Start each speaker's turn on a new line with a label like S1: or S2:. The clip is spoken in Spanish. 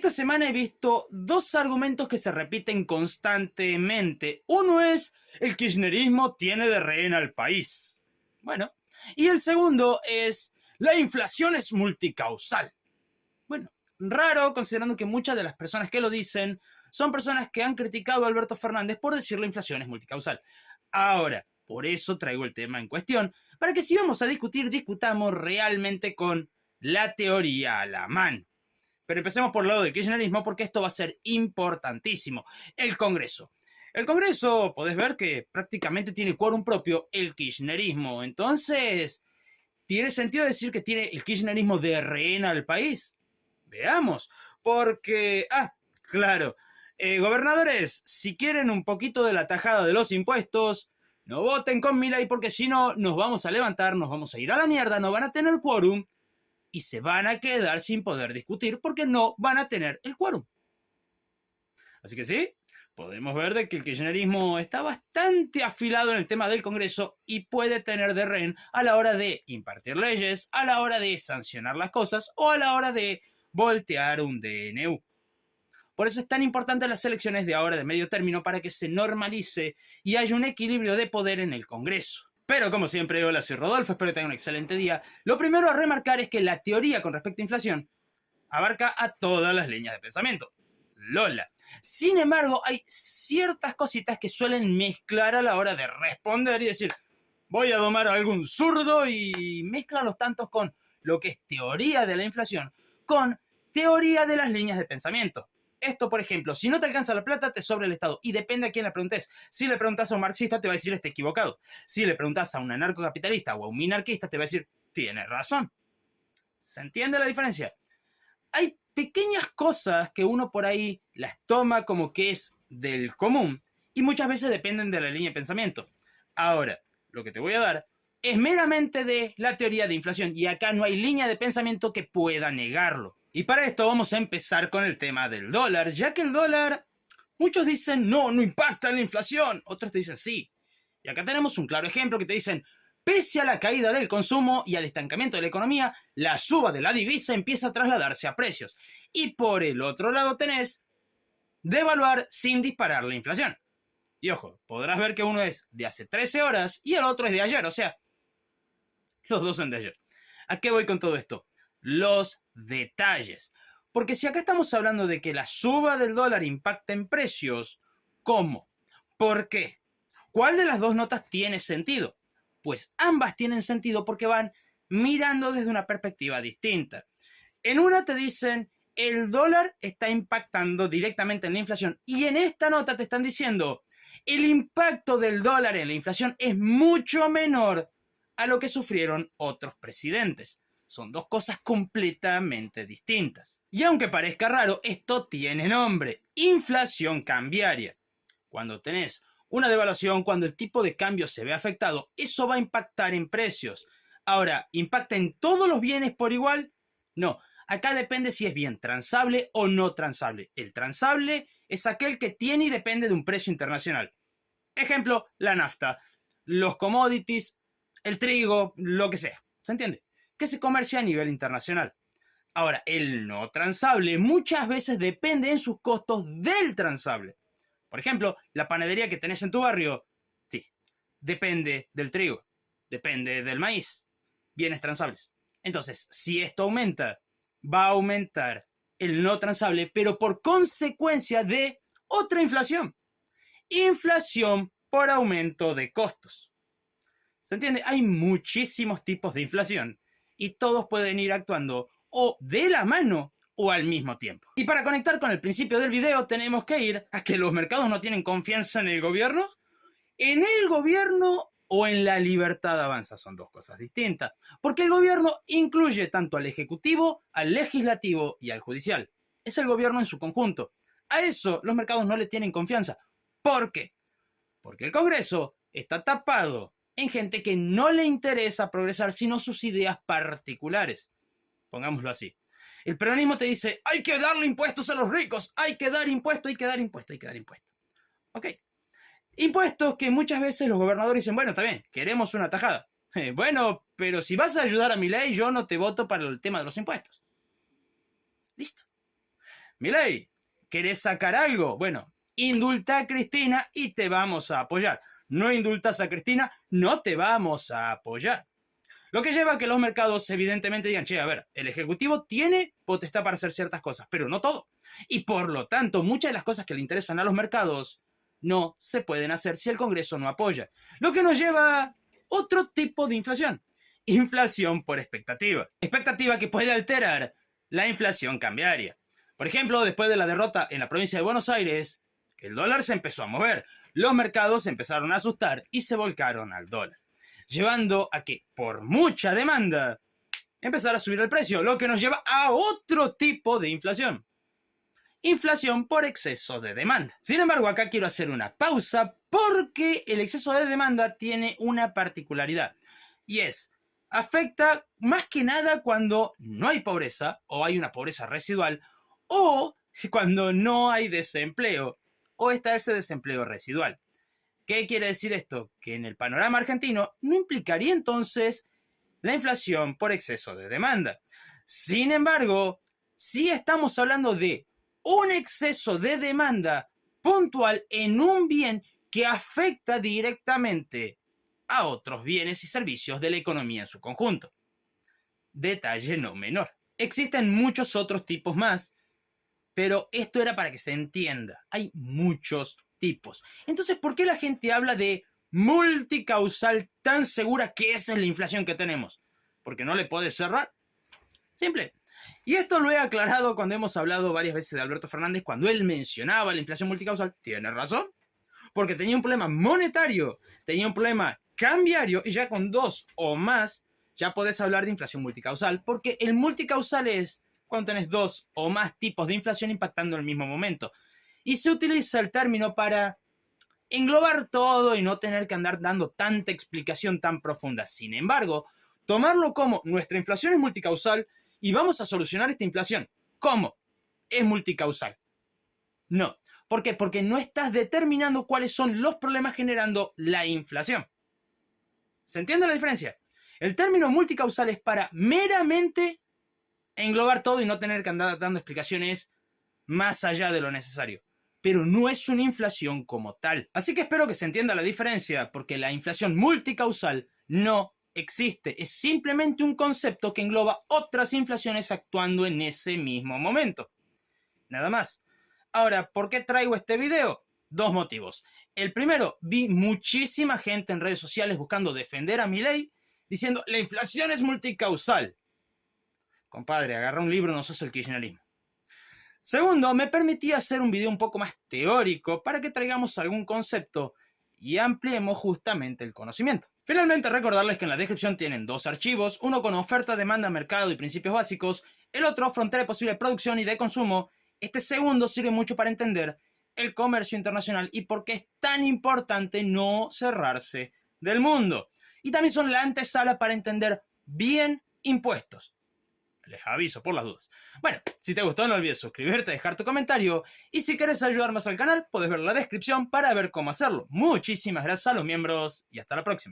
S1: Esta semana he visto dos argumentos que se repiten constantemente. Uno es, el kirchnerismo tiene de rehén al país. Bueno, y el segundo es, la inflación es multicausal. Bueno, raro considerando que muchas de las personas que lo dicen son personas que han criticado a Alberto Fernández por decir la inflación es multicausal. Ahora, por eso traigo el tema en cuestión, para que si vamos a discutir, discutamos realmente con la teoría a la mano. Pero empecemos por el lado del kirchnerismo porque esto va a ser importantísimo. El Congreso. El Congreso, podés ver que prácticamente tiene quórum propio el kirchnerismo. Entonces, ¿tiene sentido decir que tiene el kirchnerismo de rehén al país? Veamos. Porque, claro, gobernadores, si quieren un poquito de la tajada de los impuestos, no voten con Milei porque si no nos vamos a levantar, nos vamos a ir a la mierda, no van a tener quórum y se van a quedar sin poder discutir porque no van a tener el quórum. Así que sí, podemos ver de que el kirchnerismo está bastante afilado en el tema del Congreso y puede tener de rehén a la hora de impartir leyes, a la hora de sancionar las cosas o a la hora de voltear un DNU. Por eso es tan importante las elecciones de ahora de medio término para que se normalice y haya un equilibrio de poder en el Congreso. Pero como siempre, hola, soy Rodolfo, espero que tengan un excelente día. Lo primero a remarcar es que la teoría con respecto a inflación abarca a todas las líneas de pensamiento. Lola. Sin embargo, hay ciertas cositas que suelen mezclar a la hora de responder y decir, voy a domar a algún zurdo y mezclan los tantos con lo que es teoría de la inflación con teoría de las líneas de pensamiento. Esto, por ejemplo, si no te alcanza la plata, te sobra el Estado. Y depende a quién le preguntes. Si le preguntas a un marxista, te va a decir, está equivocado. Si le preguntas a un anarcocapitalista o a un minarquista, te va a decir, tienes razón. ¿Se entiende la diferencia? Hay pequeñas cosas que uno por ahí las toma como que es del común y muchas veces dependen de la línea de pensamiento. Ahora, lo que te voy a dar es meramente de la teoría de inflación y acá no hay línea de pensamiento que pueda negarlo. Y para esto vamos a empezar con el tema del dólar, ya que el dólar, muchos dicen no impacta en la inflación, otros te dicen sí. Y acá tenemos un claro ejemplo que te dicen, pese a la caída del consumo y al estancamiento de la economía, la suba de la divisa empieza a trasladarse a precios. Y por el otro lado tenés devaluar sin disparar la inflación. Y ojo, podrás ver que uno es de hace 13 horas y el otro es de ayer, o sea, los dos son de ayer. ¿A qué voy con todo esto? Los detalles. Porque si acá estamos hablando de que la suba del dólar impacta en precios, ¿cómo? ¿Por qué? ¿Cuál de las dos notas tiene sentido? Pues ambas tienen sentido porque van mirando desde una perspectiva distinta. En una te dicen, el dólar está impactando directamente en la inflación. Y en esta nota te están diciendo, el impacto del dólar en la inflación es mucho menor a lo que sufrieron otros presidentes. Son dos cosas completamente distintas. Y aunque parezca raro, esto tiene nombre, inflación cambiaria. Cuando tenés una devaluación, cuando el tipo de cambio se ve afectado, eso va a impactar en precios. Ahora, ¿impacta en todos los bienes por igual? No, acá depende si es bien transable o no transable. El transable es aquel que tiene y depende de un precio internacional. Ejemplo, la nafta, los commodities, el trigo, lo que sea. ¿Se entiende? Que se comercia a nivel internacional. Ahora, el no transable muchas veces depende en sus costos del transable. Por ejemplo, la panadería que tenés en tu barrio, sí, depende del trigo, depende del maíz, bienes transables. Entonces, si esto aumenta, va a aumentar el no transable, pero por consecuencia de otra inflación. Inflación por aumento de costos. ¿Se entiende? Hay muchísimos tipos de inflación y todos pueden ir actuando o de la mano o al mismo tiempo. Y para conectar con el principio del video tenemos que ir a que los mercados no tienen confianza en el gobierno. En el gobierno o en la libertad avanza son dos cosas distintas, porque el gobierno incluye tanto al ejecutivo, al legislativo y al judicial. Es el gobierno en su conjunto. A eso los mercados no le tienen confianza. ¿Por qué? Porque el Congreso está tapado en gente que no le interesa progresar sino sus ideas particulares. Pongámoslo así. El peronismo te dice, hay que darle impuestos a los ricos, hay que dar impuestos, hay que dar impuestos, hay que dar impuestos. Ok. Impuestos que muchas veces los gobernadores dicen, bueno, está bien, queremos una tajada. Bueno, pero si vas a ayudar a Milei, yo no te voto para el tema de los impuestos. Listo. Milei, ¿querés sacar algo? Bueno, indulta a Cristina y te vamos a apoyar. No indultas a Cristina, no te vamos a apoyar. Lo que lleva a que los mercados evidentemente digan, che, a ver, el Ejecutivo tiene potestad para hacer ciertas cosas, pero no todo. Y por lo tanto, muchas de las cosas que le interesan a los mercados no se pueden hacer si el Congreso no apoya. Lo que nos lleva a otro tipo de inflación. Inflación por expectativa. Expectativa que puede alterar la inflación cambiaria. Por ejemplo, después de la derrota en la provincia de Buenos Aires, el dólar se empezó a mover. Los mercados se empezaron a asustar y se volcaron al dólar, llevando a que, por mucha demanda, empezara a subir el precio, lo que nos lleva a otro tipo de inflación. Inflación por exceso de demanda. Sin embargo, acá quiero hacer una pausa porque el exceso de demanda tiene una particularidad y es, afecta más que nada cuando no hay pobreza o hay una pobreza residual o cuando no hay desempleo o está ese desempleo residual. ¿Qué quiere decir esto? Que en el panorama argentino no implicaría entonces la inflación por exceso de demanda. Sin embargo, sí estamos hablando de un exceso de demanda puntual en un bien que afecta directamente a otros bienes y servicios de la economía en su conjunto. Detalle no menor. Existen muchos otros tipos más, pero esto era para que se entienda. Hay muchos tipos. Entonces, ¿por qué la gente habla de multicausal tan segura que esa es la inflación que tenemos? Porque no le puedes cerrar. Simple. Y esto lo he aclarado cuando hemos hablado varias veces de Alberto Fernández, cuando él mencionaba la inflación multicausal. Tiene razón. Porque tenía un problema monetario, tenía un problema cambiario, y ya con dos o más ya podés hablar de inflación multicausal, porque el multicausal es cuando tenés dos o más tipos de inflación impactando en el mismo momento. Y se utiliza el término para englobar todo y no tener que andar dando tanta explicación tan profunda. Sin embargo, tomarlo como nuestra inflación es multicausal y vamos a solucionar esta inflación. ¿Cómo? Es multicausal. No. ¿Por qué? Porque no estás determinando cuáles son los problemas generando la inflación. ¿Se entiende la diferencia? El término multicausal es para meramente englobar todo y no tener que andar dando explicaciones más allá de lo necesario. Pero no es una inflación como tal. Así que espero que se entienda la diferencia, porque la inflación multicausal no existe. Es simplemente un concepto que engloba otras inflaciones actuando en ese mismo momento. Nada más. Ahora, ¿por qué traigo este video? Dos motivos. El primero, vi muchísima gente en redes sociales buscando defender a Milei, diciendo, la inflación es multicausal. Compadre, agarra un libro, no sos el kirchnerismo. Segundo, me permití hacer un video un poco más teórico para que traigamos algún concepto y ampliemos justamente el conocimiento. Finalmente, recordarles que en la descripción tienen dos archivos, uno con oferta, demanda, mercado y principios básicos, el otro frontera de posible producción y de consumo. Este segundo sirve mucho para entender el comercio internacional y por qué es tan importante no cerrarse del mundo. Y también son la antesala para entender bien impuestos. Les aviso por las dudas. Bueno, si te gustó no olvides suscribirte, dejar tu comentario y si quieres ayudar más al canal, puedes ver la descripción para ver cómo hacerlo. Muchísimas gracias a los miembros y hasta la próxima.